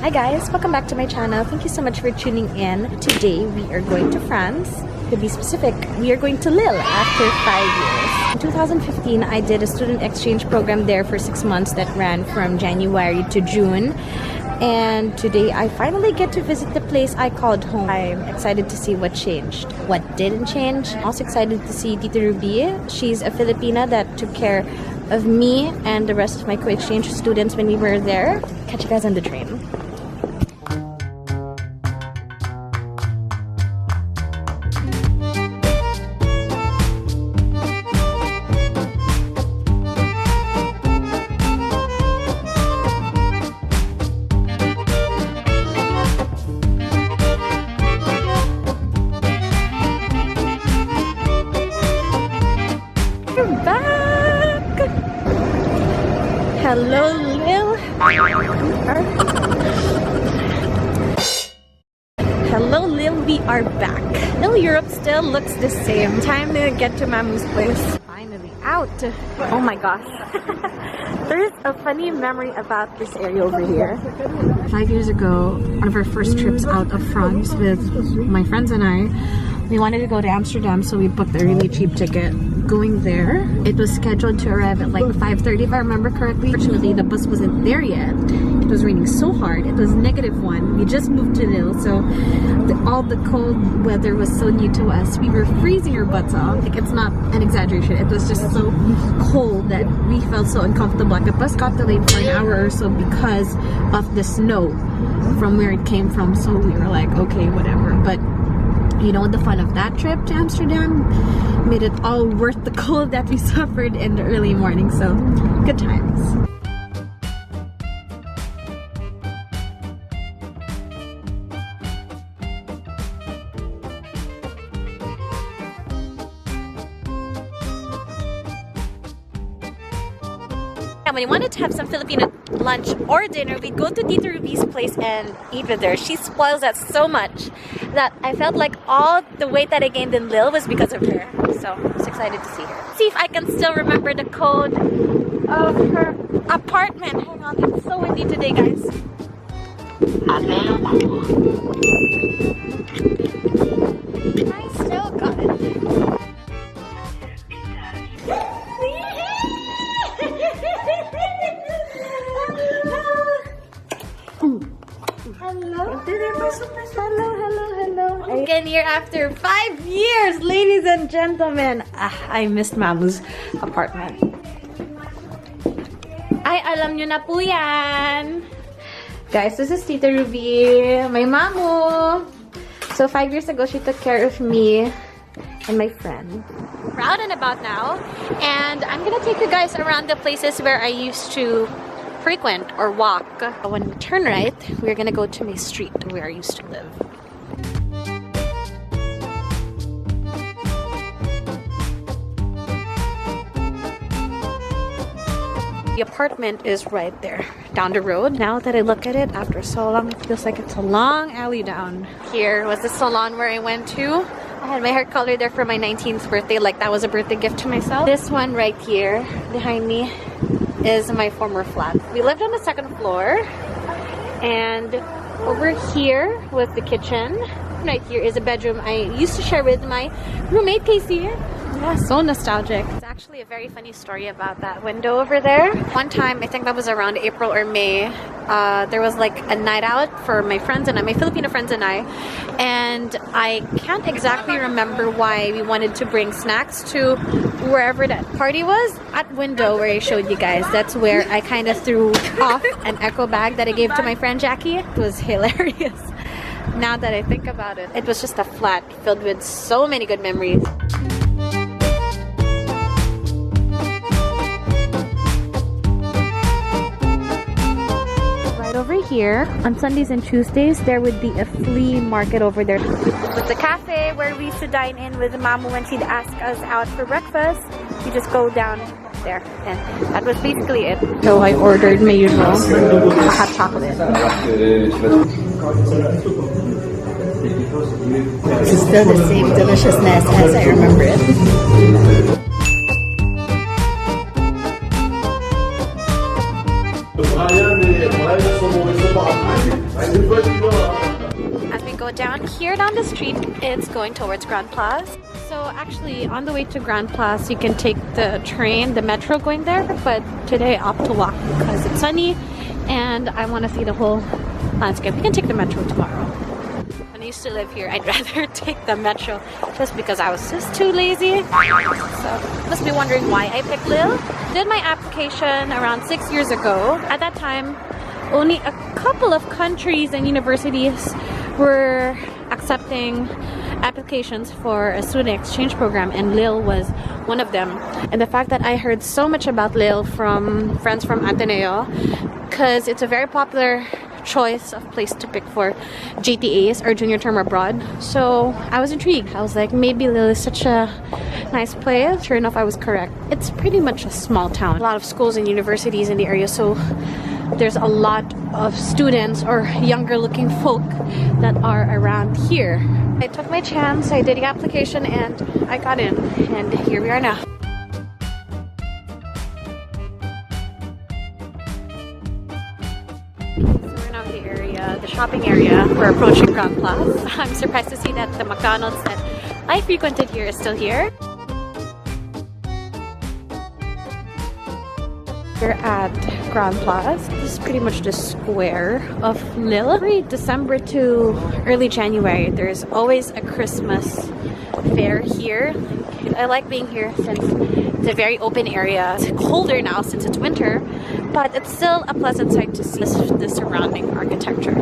Hi guys, welcome back to my channel. Thank you so much for tuning in. Today we are going to France. To be specific, we are going to Lille after 5 years. In 2015, I did a student exchange program there for 6 months that ran from January to June. And today I finally get to visit the place I called home. I'm excited to see what changed, what didn't change. I'm also excited to see Tita Ruby. She's a Filipina that took care of me and the rest of my co-exchange students when we were there. Catch you guys on the train. We're back! Hello, Lille. Hello, Lille. We are back. Lille, Europe still looks the same. Time to get to Mamu's place. Finally out. Oh my gosh. There's a funny memory about this area over here. 5 years ago, one of our first trips out of France with my friends and I, we wanted to go to Amsterdam, so we booked a really cheap ticket. Going there, it was scheduled to arrive at like 5:30 if I remember correctly. Fortunately, the bus wasn't there yet. It was raining so hard. It was -1. We just moved to Lille, so all the cold weather was so new to us. We were freezing our butts off. Like, it's not an exaggeration. It was just so cold that we felt so uncomfortable. The bus got delayed for an hour or so because of the snow from where it came from. So we were like, okay, whatever. But you know, the fun of that trip to Amsterdam made it all worth the cold that we suffered in the early morning. So, good times. And when you wanted to have some Filipino lunch or dinner, we'd go to Tita Ruby's place and eat with her. She spoils us so much that I felt like all the weight that I gained in Lille was because of her. So I was excited to see her. See if I can still remember the code of her apartment. Hang on, it's so windy today, guys. I still got it. Hello. Again here after 5 years, ladies and gentlemen. I missed Mamu's apartment. Ay, alam nyo na po yan. Guys, this is Tita Ruby, my Mamu. So 5 years ago, she took care of me and my friend. We're out and about now, and I'm gonna take you guys around the places where I used to frequent or walk. When we turn right, we're gonna go to my street where I used to live. The apartment is right there down the road. Now that I look at it after so long, it feels like it's a long alley down. Here was the salon where I went to. I had my hair colored there for my 19th birthday, like that was a birthday gift to myself. This one right here behind me is my former flat. We lived on the 2nd floor, and over here was the kitchen. Right here is a bedroom I used to share with my roommate Casey. Yeah, so nostalgic. It's actually a very funny story about that window over there. One time, I think that was around April or May, there was like a night out for my friends and I, my Filipino friends and and I can't exactly remember why we wanted to bring snacks to wherever that party was. At window where I showed you guys, that's where I kind of threw off an eco bag that I gave to my friend Jackie. It was hilarious. Now that I think about it, it was just a flat filled with so many good memories. Over here on Sundays and Tuesdays, there would be a flea market over there with the cafe where we used to dine in with Mamu when she'd ask us out for breakfast. You just go down there, and that was basically it. So I ordered my usual hot chocolate. It's still the same deliciousness as I remember it. go down here down the street, it's going towards Grand Place. So actually on the way to Grand Place, you can take the train, the metro going there, but today I opt to walk because it's sunny and I want to see the whole landscape. You can take the metro tomorrow. When I used to live here, I'd rather take the metro just because I was just too lazy. So must be wondering why I picked Lille. Did my application around 6 years ago. At that time, only a couple of countries and universities were accepting applications for a student exchange program, and Lille was one of them. And the fact that I heard so much about Lille from friends from Ateneo, because it's a very popular choice of place to pick for JTAs or junior term abroad. So I was intrigued. I was like, maybe Lille is such a nice place. Sure enough, I was correct. It's pretty much a small town. A lot of schools and universities in the area, so there's a lot of students or younger looking folk that are around here. I took my chance, I did the application, and I got in, and here we are now. So we're now in the area, the shopping area. We're approaching Grand Place. I'm surprised to see that the McDonald's that I frequented here is still here. We're at Grand Place. This is pretty much the square of Lille. Every December to early January, there's always a Christmas fair here. I like being here since it's a very open area. It's colder now since it's winter, but it's still a pleasant sight to see the surrounding architecture.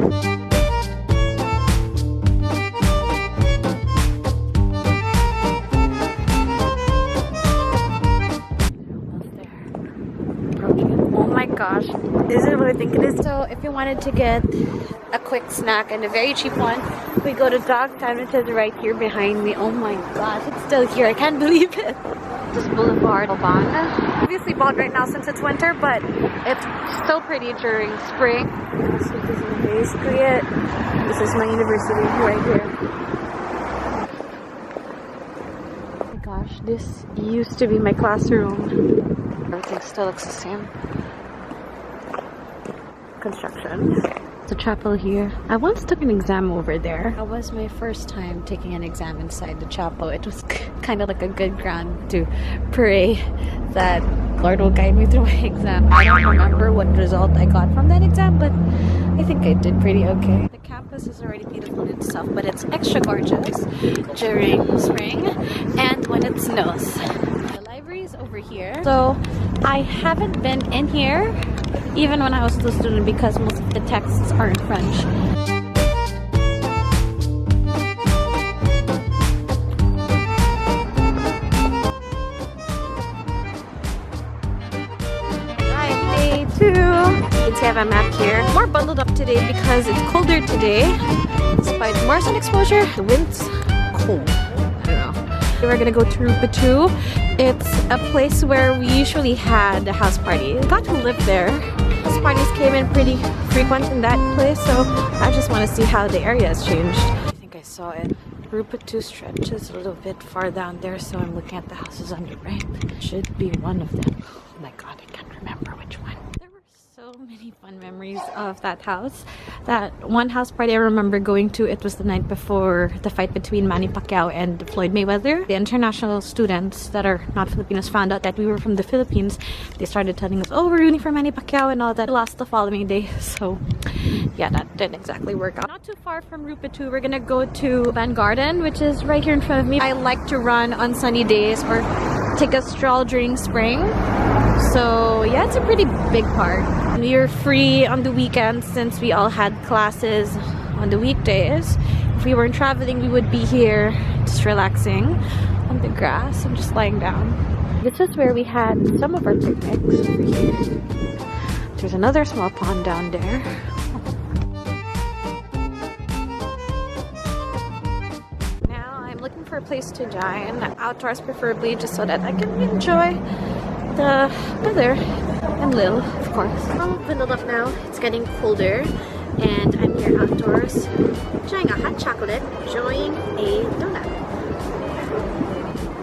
Gosh, is it what I think it is? So if you wanted to get a quick snack and a very cheap one, we go to Dogtown, which is right here behind me. Oh my gosh, it's still here. I can't believe it. This Boulevard Albana. Obviously bald right now since it's winter, but it's so pretty during spring. So this is basically it. This is my university right here. Oh my gosh, this used to be my classroom. Everything still looks the same. Construction. The chapel here. I once took an exam over there. That was my first time taking an exam inside the chapel. It was kind of like a good ground to pray that Lord will guide me through my exam. I don't remember what result I got from that exam, but I think I did pretty okay. The campus is already beautiful in itself, but it's extra gorgeous during spring and when it snows. The library is over here. So I haven't been in here even when I was still a student because most of the texts are in French. Right, day 2. You can see I have a map here. More bundled up today because it's colder today. Despite more sun exposure, the wind's cold. We're gonna go to Rupatu. It's a place where we usually had a house party. I got to live there. House parties came in pretty frequent in that place, so I just want to see how the area has changed. I think I saw it. Rupatu stretches a little bit far down there, so I'm looking at the houses on the right. Should be one of them. Oh my god, I can't remember which one. There were so many fun memories of that house. That one house party I remember going to, it was the night before the fight between Manny Pacquiao and Floyd Mayweather. The international students that are not Filipinos found out that we were from the Philippines. They started telling us, oh, we're rooting for Manny Pacquiao and all that. We lost the following day, so yeah, that didn't exactly work out. Not too far from Rupatu, we're gonna go to Van Garden, which is right here in front of me. I like to run on sunny days or take a stroll during spring. So yeah, it's a pretty big park. We are free on the weekends since we all had classes on the weekdays. If we weren't traveling, we would be here just relaxing on the grass and just lying down. This is where we had some of our picnics over here. There's another small pond down there. Now I'm looking for a place to dine, outdoors preferably, just so that I can enjoy the weather in Lille, of course. I'm bundled up now. It's getting colder and I'm here outdoors enjoying a hot chocolate, enjoying a donut.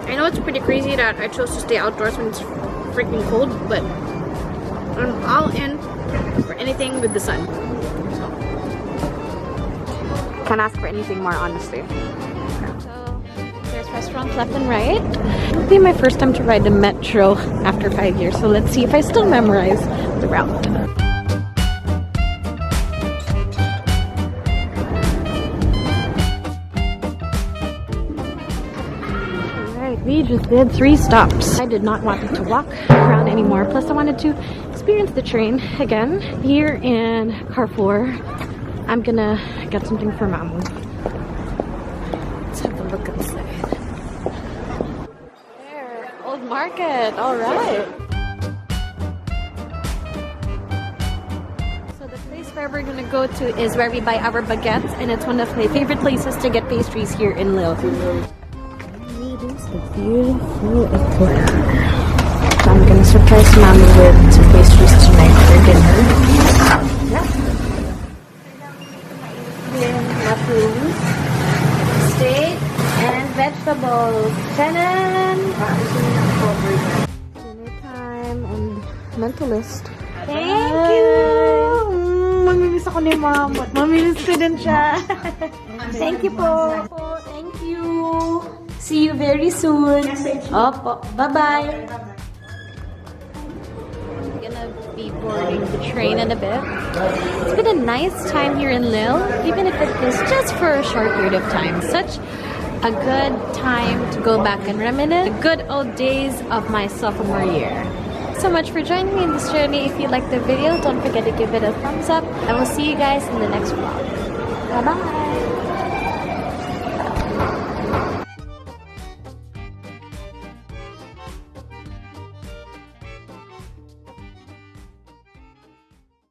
I know it's pretty crazy that I chose to stay outdoors when it's freaking cold, but I'm all in for anything with the sun. Can't ask for anything more, honestly. So there's restaurants left and right. It'll be my first time to ride the metro after 5 years, so let's see if I still memorize the route. We just did 3 stops. I did not want to walk around anymore. Plus, I wanted to experience the train again. Here in Carrefour, I'm gonna get something for Mamu. Let's have a look inside. There, Old Market. All right. So the place where we're gonna go to is where we buy our baguettes, and it's one of my favorite places to get pastries here in Lille. A beautiful eclair. So I'm gonna surprise Mommy with some pastries tonight for dinner. Yeah. Mushroom, steak, and vegetables. Ta-da! Dinner time and mentalist. Thank you! Mamimiss ako ni Mom. Mamimiss ko din siya. Thank you po. Thank you. See you very soon. Opo. Bye-bye. I'm gonna be boarding the train in a bit. It's been a nice time here in Lille, even if it was just for a short period of time. Such a good time to go back and reminisce the good old days of my sophomore year. So much for joining me in this journey. If you liked the video, don't forget to give it a thumbs up, and we'll see you guys in the next vlog. Bye-bye.